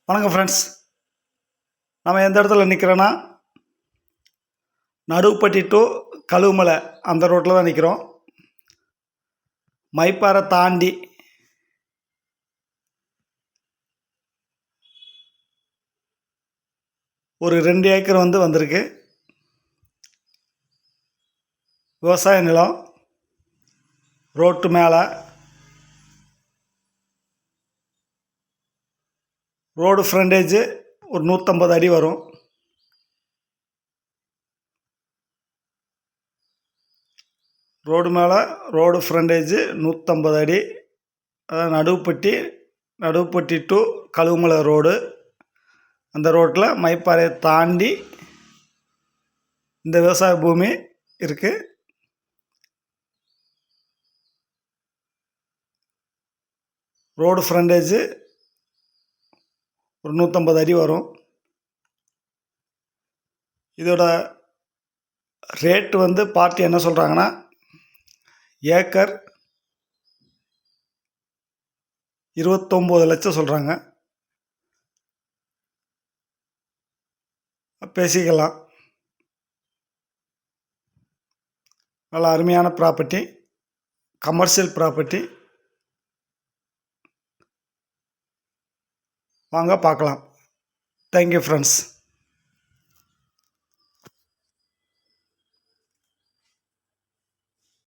வணக்கம் ஃப்ரெண்ட்ஸ். நம்ம எந்த இடத்துல நிற்கிறோன்னா, நடுவுப்பட்டி டு கழுகுமலை அந்த ரோட்டில் தான் நிற்கிறோம். மைப்பாறை தாண்டி ஒரு 2 ஏக்கர் வந்திருக்கு. விவசாய நிலம் ரோட்டு மேலே. ரோடு ஃப்ரண்டேஜு ஒரு 150 அடி வரும். ரோடு மேலே ரோடு ஃப்ரண்டேஜு 150 அடி. அதாவது நடுவுப்பட்டி டு கழுகுமலை ரோடு. அந்த ரோட்டில் மைப்பாறையை தாண்டி இந்த விவசாய பூமி இருக்குது. ரோடு ஃப்ரண்டேஜு ஒரு 150 அடி வரும். இதோட ரேட்டு பார்ட்டி என்ன சொல்கிறாங்கன்னா, ஏக்கர் 29 லட்சம் சொல்கிறாங்க. பேசிக்கலாம். நல்ல அருமையான ப்ராப்பர்ட்டி, கமர்ஷியல் ப்ராப்பர்ட்டி. வாங்க பார்க்கலாம். Thank you friends.